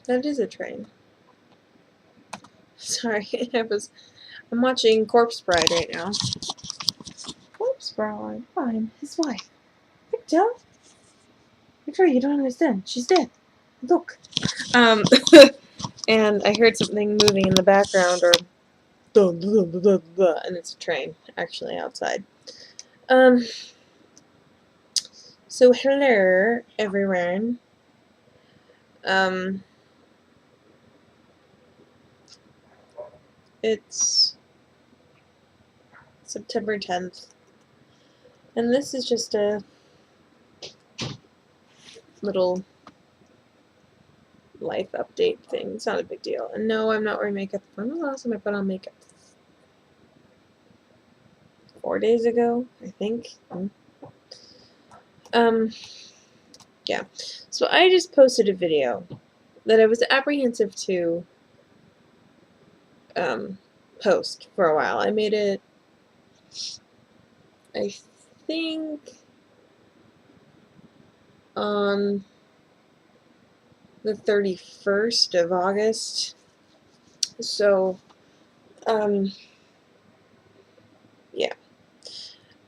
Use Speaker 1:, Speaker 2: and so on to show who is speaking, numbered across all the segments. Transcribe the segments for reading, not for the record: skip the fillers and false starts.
Speaker 1: That is a train. Sorry, I'm watching Corpse Bride right now. Corpse Bride? I'm his wife. Victor? Victor, you don't understand. She's dead. Look. Um, and I heard something moving in the background, or and it's a train, actually, outside. So hello, everyone. It's September 10th, and this is just a little life update thing. It's not a big deal. And no, I'm not wearing makeup. When was the last time I put on makeup? 4 days ago, I think. Yeah. So I just posted a video that I was apprehensive to post for a while. I made it, I think, on the 31st of August. So, yeah.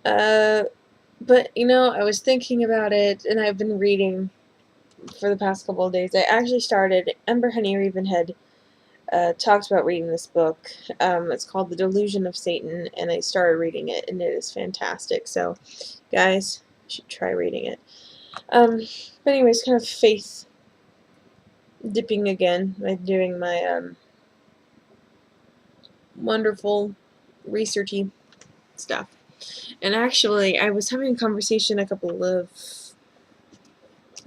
Speaker 1: But, I was thinking about it, and I've been reading for the past couple of days. I actually started, Ember Honey Ravenhead talks about reading this book. It's called The Delusion of Satan, and I started reading it, and it is fantastic. So, guys, you should try reading it. But anyways, kind of faith dipping again by doing my wonderful researchy stuff. And actually, I was having a conversation what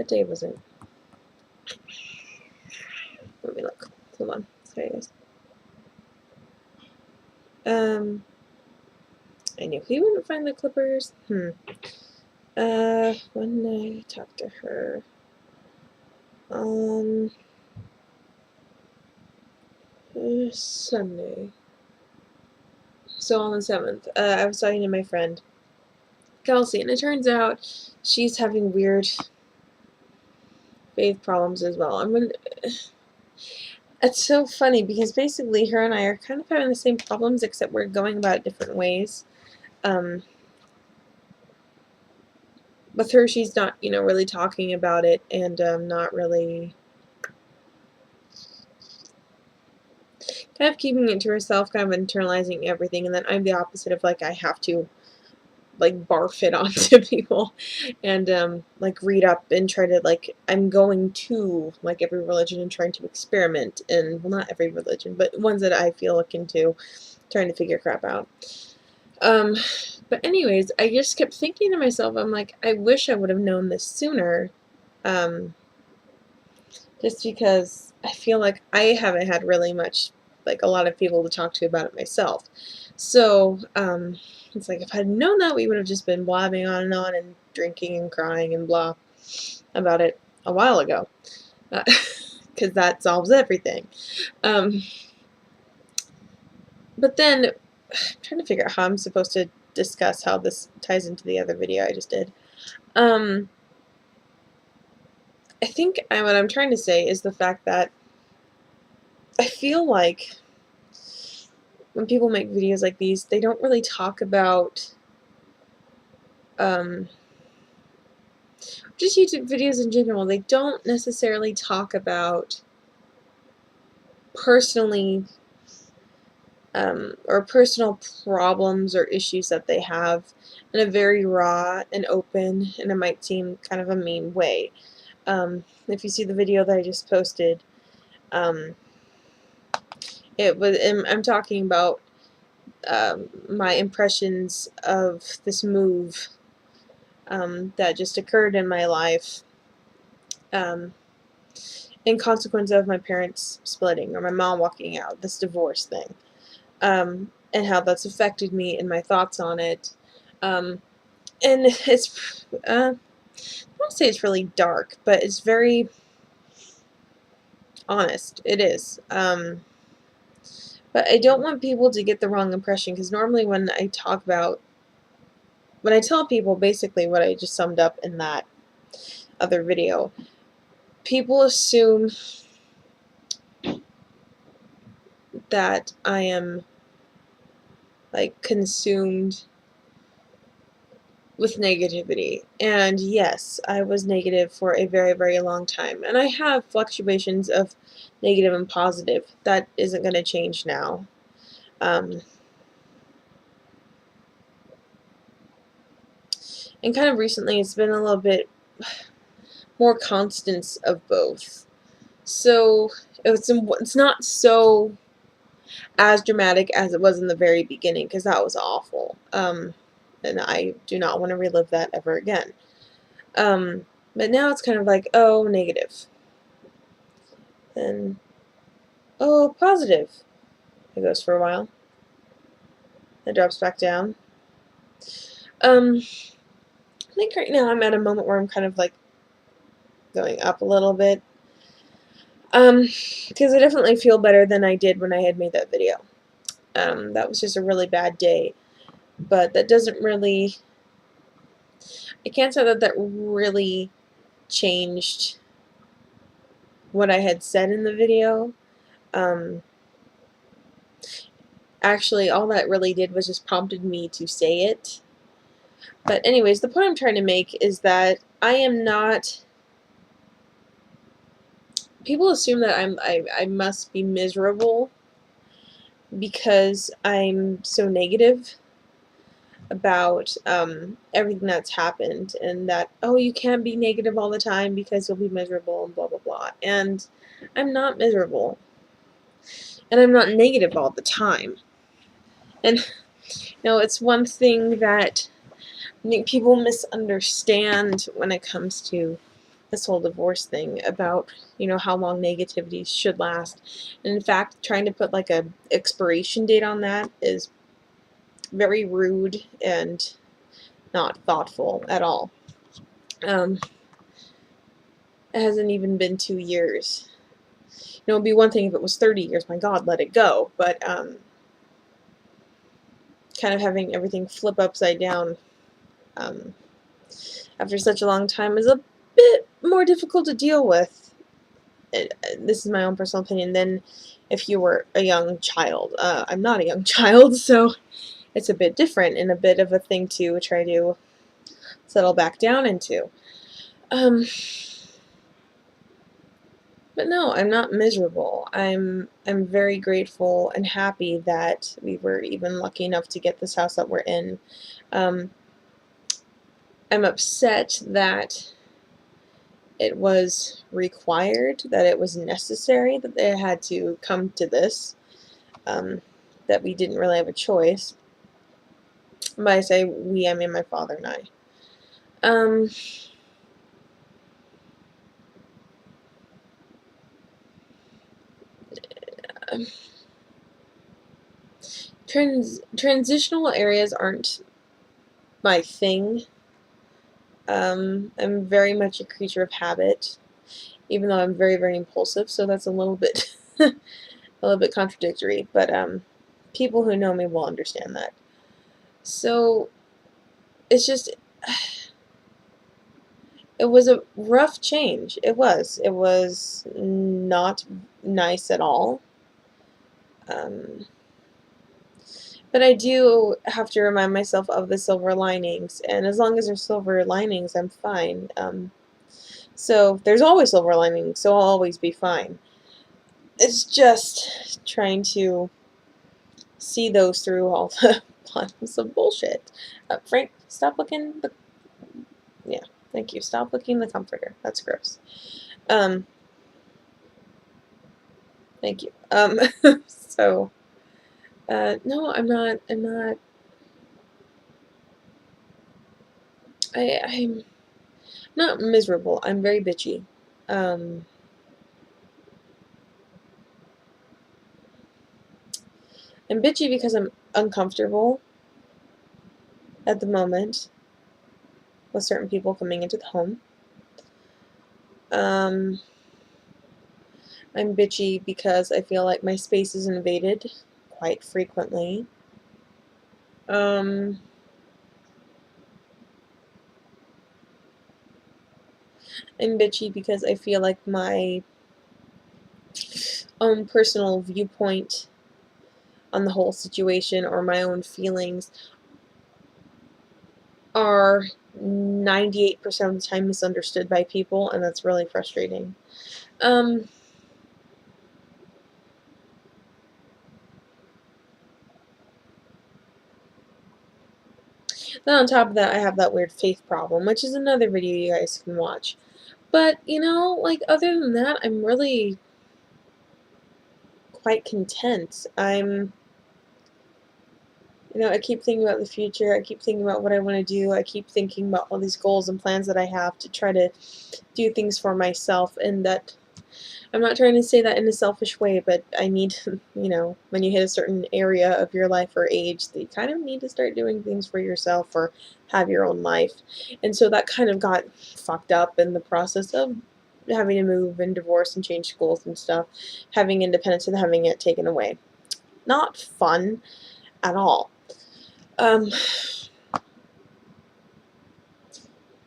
Speaker 1: day was it? Let me look. Hold on. Sorry, guys. I knew he wouldn't find the clippers. When I talked to her, Sunday. So on the 7th, I was talking to my friend Kelsey, and it turns out she's having weird faith problems as well. It's so funny because basically her and I are kind of having the same problems, except we're going about it different ways. With her, she's not, really talking about it, and not really kind of keeping it to herself, kind of internalizing everything, and then I'm the opposite of, I have to, barf it onto people, and, read up and try to, I'm going to, every religion and trying to experiment, and, well, not every religion, but ones that I feel look into, trying to figure crap out. But anyways, I just kept thinking to myself, I'm like, I wish I would have known this sooner, just because I feel like I haven't had really much, a lot of people to talk to about it myself. So, it's like, if I'd known that, we would have just been blabbing on and drinking and crying and blah about it a while ago. Because that solves everything. But then, I'm trying to figure out how I'm supposed to discuss how this ties into the other video I just did. I think what I'm trying to say is the fact that I feel like when people make videos like these, they don't really talk about just YouTube videos in general. They don't necessarily talk about personally or personal problems or issues that they have in a very raw and open, and it might seem kind of a mean way. If you see the video that I just posted, I'm talking about my impressions of this move that just occurred in my life in consequence of my parents splitting or my mom walking out, this divorce thing, and how that's affected me and my thoughts on it. And it's, I won't say it's really dark, but it's very honest. It is. But I don't want people to get the wrong impression, because normally when I tell people basically what I just summed up in that other video, people assume that I am like consumed with negativity. And yes, I was negative for a very, very long time. And I have fluctuations of negative and positive. That isn't going to change now. And kind of recently, it's been a little bit more constants of both. So it's not so as dramatic as it was in the very beginning, because that was awful. And I do not want to relive that ever again. But now it's kind of like, oh, negative. And, oh, positive. It goes for a while. It drops back down. I think right now I'm at a moment where I'm kind of like going up a little bit. Because I definitely feel better than I did when I had made that video. That was just a really bad day. But that doesn't really, I can't say that that really changed what I had said in the video. Actually, all that really did was just prompted me to say it. But anyways, the point I'm trying to make is that I am not, people assume that I must be miserable because I'm so negative about everything that's happened, and that, oh, you can't be negative all the time because you'll be miserable and blah blah blah. And I'm not miserable, and I'm not negative all the time. And it's one thing that I think people misunderstand when it comes to this whole divorce thing about, how long negativity should last. And in fact, trying to put like a expiration date on that is very rude and not thoughtful at all. It hasn't even been 2 years. It'd be one thing if it was 30 years, my God, let it go. But kind of having everything flip upside down after such a long time is a bit more difficult to deal with. This is my own personal opinion than if you were a young child. I'm not a young child, so it's a bit different and a bit of a thing to try to settle back down into. But no, I'm not miserable. I'm very grateful and happy that we were even lucky enough to get this house that we're in. I'm upset that it was required, that it was necessary, that they had to come to this, that we didn't really have a choice. But I say we, I mean my father and I. Transitional areas aren't my thing. I'm very much a creature of habit, even though I'm very, very impulsive, so that's a little bit a little bit contradictory, but people who know me will understand that. So it's just, it was a rough change. It was not nice at all. But I do have to remind myself of the silver linings, and as long as there's silver linings, I'm fine. So there's always silver linings, so I'll always be fine. It's just trying to see those through all the piles of bullshit. Frank, stop looking the... Yeah, thank you. Stop looking the comforter. That's gross. Thank you. So... no, I'm not, I'm not miserable. I'm very bitchy. I'm bitchy because I'm uncomfortable at the moment with certain people coming into the home. I'm bitchy because I feel like my space is invaded quite frequently. I'm bitchy because I feel like my own personal viewpoint on the whole situation, or my own feelings, are 98% of the time misunderstood by people, and that's really frustrating. Then on top of that, I have that weird faith problem, which is another video you guys can watch. But, like, other than that, I'm really quite content. I keep thinking about the future. I keep thinking about what I want to do. I keep thinking about all these goals and plans that I have to try to do things for myself. And that, I'm not trying to say that in a selfish way, but I need, when you hit a certain area of your life or age, that you kind of need to start doing things for yourself or have your own life. And so that kind of got fucked up in the process of having to move and divorce and change schools and stuff, having independence and having it taken away. Not fun at all. But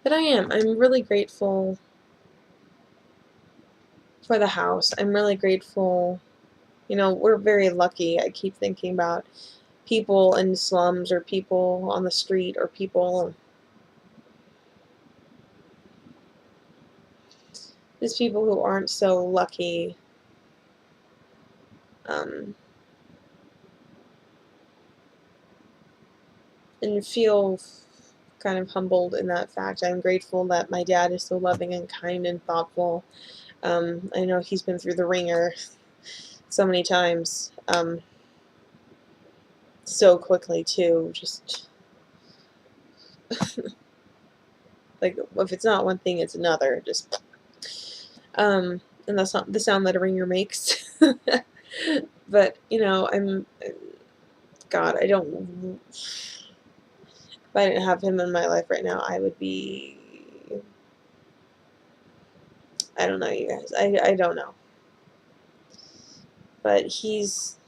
Speaker 1: I'm really grateful for the house. I'm really grateful. We're very lucky. I keep thinking about people in slums or people on the street or just people who aren't so lucky. And feel kind of humbled in that fact. I'm grateful that my dad is so loving and kind and thoughtful. I know he's been through the ringer so many times, so quickly too. Just like, if it's not one thing, it's another. Just and that's not the sound that a ringer makes. But God, I don't. If I didn't have him in my life right now, I would be. I don't know, you guys. I don't know. But he's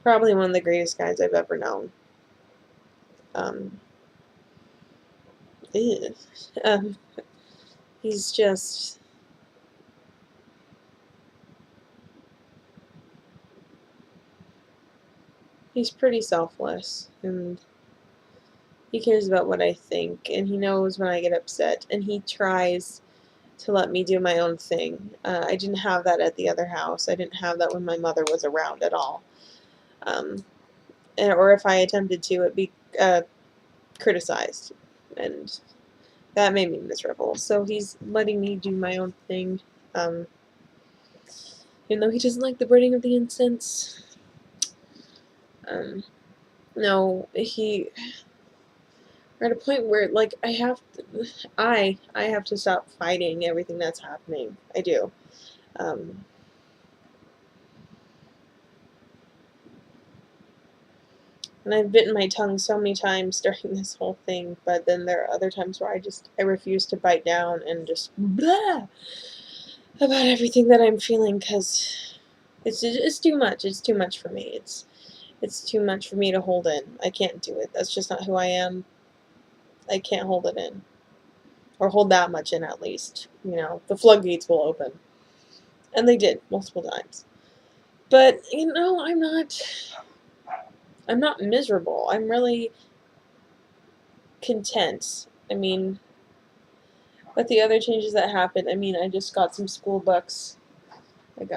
Speaker 1: probably one of the greatest guys I've ever known. Ew. He's just. He's pretty selfless, and he cares about what I think, and he knows when I get upset, and he tries to let me do my own thing. I didn't have that at the other house. I didn't have that when my mother was around at all. Or if I attempted to, it'd be criticized, and that made me miserable. So he's letting me do my own thing, even though he doesn't like the burning of the incense. No, we're at a point where, like, I have to stop fighting everything that's happening. I do. And I've bitten my tongue so many times during this whole thing, but then there are other times where I refuse to bite down and just blah about everything that I'm feeling, because it's too much. It's too much for me. It's too much for me to hold in. I can't do it. That's just not who I am. I can't hold it in. Or hold that much in, at least. The floodgates will open. And they did, multiple times. But, I'm not miserable. I'm really content. But the other changes that happened, I just got some school books. And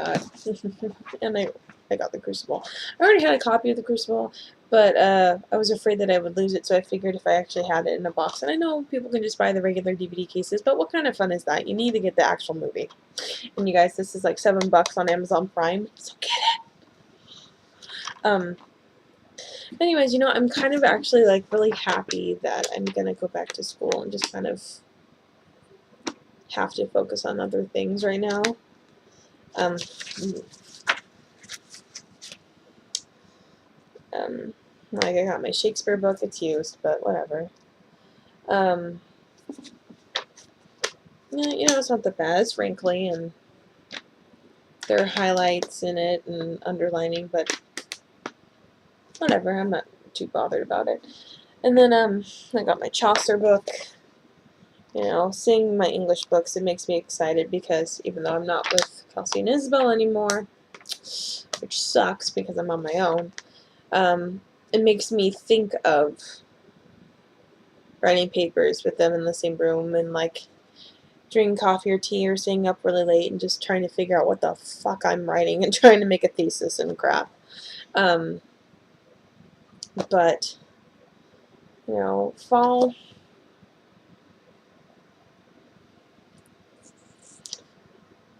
Speaker 1: I got the Crucible. I already had a copy of the Crucible, but I was afraid that I would lose it, so I figured if I actually had it in a box. And I know people can just buy the regular DVD cases, but what kind of fun is that? You need to get the actual movie. And you guys, this is like $7 on Amazon Prime, so get it. Anyways, I'm kind of actually, like, really happy that I'm gonna go back to school and just kind of have to focus on other things right now. Like, I got my Shakespeare book. It's used, but whatever. Yeah, it's not the best, wrinkly, and there are highlights in it and underlining, but whatever. I'm not too bothered about it. And then I got my Chaucer book, You know, seeing my English books, it makes me excited because even though I'm not with Kelsey and Isabel anymore, which sucks because I'm on my own, it makes me think of writing papers with them in the same room and like drinking coffee or tea or staying up really late and just trying to figure out what the fuck I'm writing and trying to make a thesis and crap. But, you know, fall.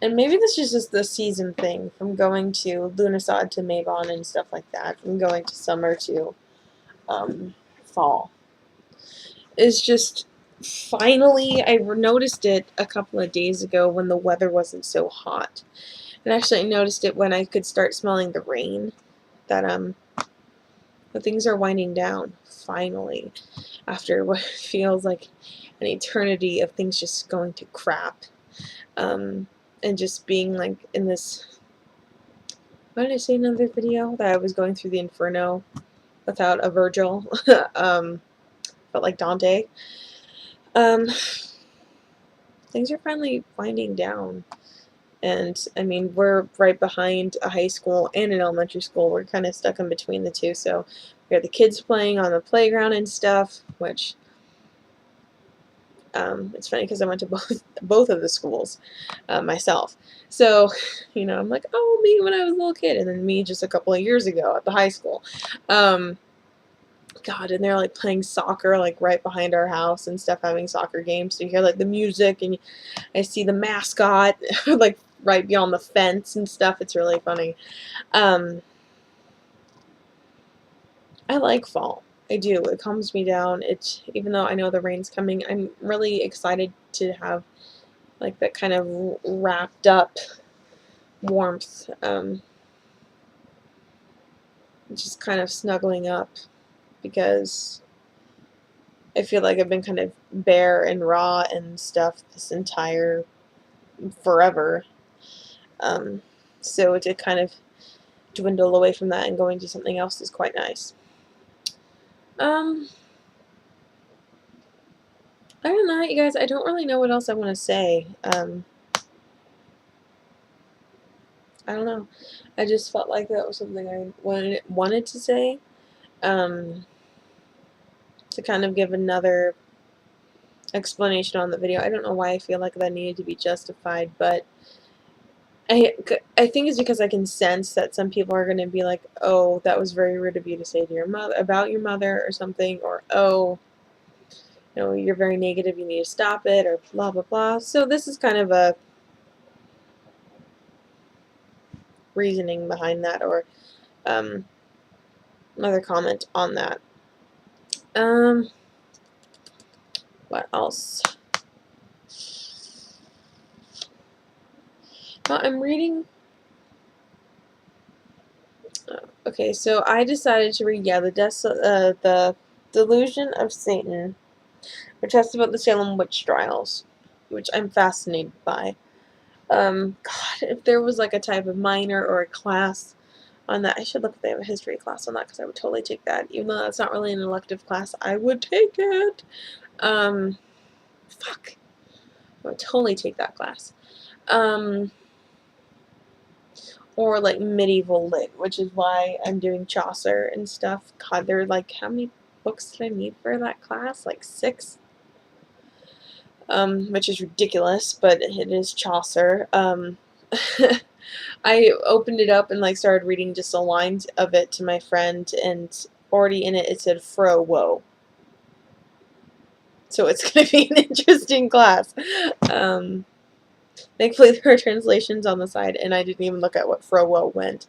Speaker 1: And maybe this is just the season thing from going to Lunasad to Mabon and stuff like that, from going to summer to fall. It's just finally, I noticed it a couple of days ago when the weather wasn't so hot. And actually, I noticed it when I could start smelling the rain. That things are winding down finally, after what feels like an eternity of things just going to crap, and just being like in this. What did I say in another video? That I was going through the inferno without a Virgil, but like Dante. Things are finally winding down. And, I mean, we're right behind a high school and an elementary school. We're kind of stuck in between the two. So we have the kids playing on the playground and stuff, which it's funny because I went to both of the schools myself. So, you know, I'm like, oh, me when I was a little kid, and then me just a couple of years ago at the high school. God, and they're like playing soccer like right behind our house and stuff, having soccer games. So you hear like the music, and I see the mascot like right beyond the fence and stuff. It's really funny. I like fall. I do. It calms me down. It, even though I know the rain's coming, I'm really excited to have like that kind of wrapped up warmth. Just kind of snuggling up because I feel like I've been kind of bare and raw and stuff this entire forever. So to kind of dwindle away from that and go into something else is quite nice. I don't know, you guys. I don't really know what else I want to say. I don't know. I just felt like that was something I wanted to say. To kind of give another explanation on the video. I don't know why I feel like that needed to be justified, but I think it's because I can sense that some people are going to be like, oh, that was very rude of you to say to your mother about your mother or something, or oh, you know, you're very negative, you need to stop it, or blah blah blah. So this is kind of a reasoning behind that, or another comment on that. What else? I'm reading. Okay, so I decided to read, the Delusion of Satan, which talks about the Salem witch trials, which I'm fascinated by. God, if there was like a type of minor or a class on that, I should look if they have a history class on that, because I would totally take that. Even though that's not really an elective class, I would take it. Fuck. I would totally take that class. Or like medieval lit, which is why I'm doing Chaucer and stuff. God, they're like, how many books did I need for that class? Like 6? Which is ridiculous, but it is Chaucer. I opened it up and like started reading just a line of it to my friend, and already in it it said "fro woe." So it's going to be an interesting class. Thankfully there are translations on the side, and I didn't even look at what "fro woe" meant.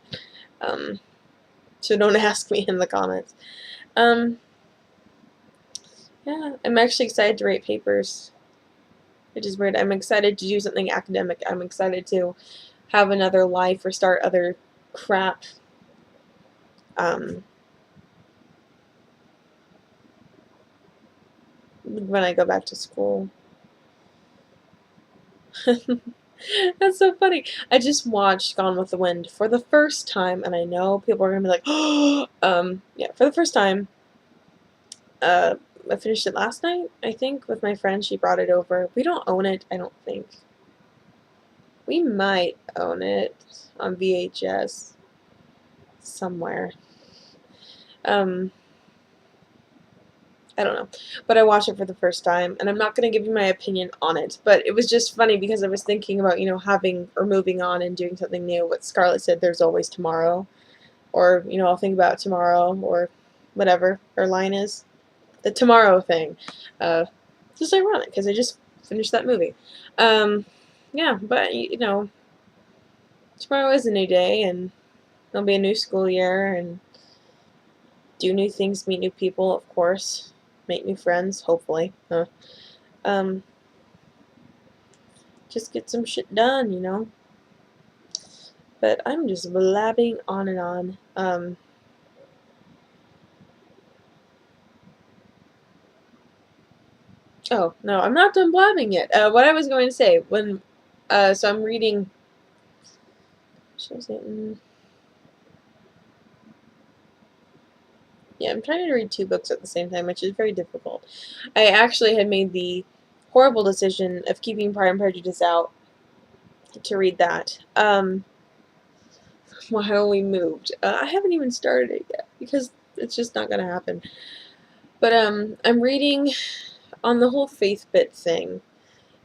Speaker 1: So don't ask me in the comments. Yeah, I'm actually excited to write papers, which is weird. I'm excited to do something academic. I'm excited to have another life or start other crap. When I go back to school. That's so funny. I just watched Gone with the Wind for the first time, and I know people are gonna be like, yeah, for the first time, I finished it last night, I think, with my friend. She brought it over. We don't own it, I don't think. We might own it on VHS somewhere. Um, I don't know. But I watched it for the first time, and I'm not going to give you my opinion on it. But it was just funny because I was thinking about, having or moving on and doing something new. What Scarlett said, there's always tomorrow. Or, I'll think about tomorrow, or whatever her line is. The tomorrow thing. It's just ironic because I just finished that movie. Yeah, but, tomorrow is a new day, and it'll be a new school year, and do new things, meet new people, of course. Make new friends, hopefully. Um, just get some shit done. But I'm just blabbing on and on. Oh, no, I'm not done blabbing yet. What I was going to say, so I'm reading, yeah, I'm trying to read 2 books at the same time, which is very difficult. I actually had made the horrible decision of keeping Pride and Prejudice out to read that. While we moved. I haven't even started it yet because it's just not going to happen. But I'm reading on the whole faith bit thing.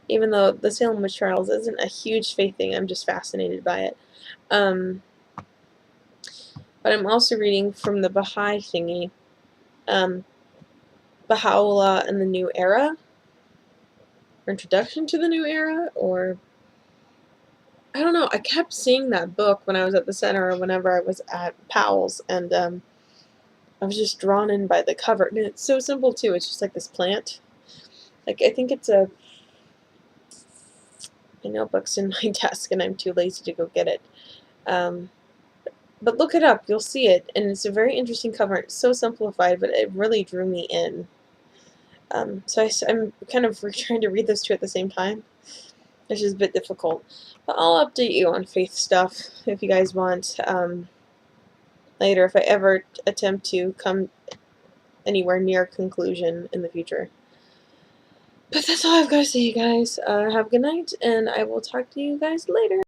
Speaker 1: Even though the Salem Witch Trials isn't a huge faith thing, I'm just fascinated by it. But I'm also reading from the Baha'i thingy, Baha'u'llah and the New Era, or Introduction to the New Era, or I don't know. I kept seeing that book when I was at the center or whenever I was at Powell's, and I was just drawn in by the cover. And it's so simple, too. It's just like this plant. Like, I think it's my notebook's in my desk, and I'm too lazy to go get it. But look it up. You'll see it. And it's a very interesting cover. It's so simplified, but it really drew me in. So I'm kind of trying to read those 2 at the same time, which is a bit difficult. But I'll update you on faith stuff if you guys want later, if I ever attempt to come anywhere near conclusion in the future. But that's all I've got to say, you guys. Have a good night, and I will talk to you guys later.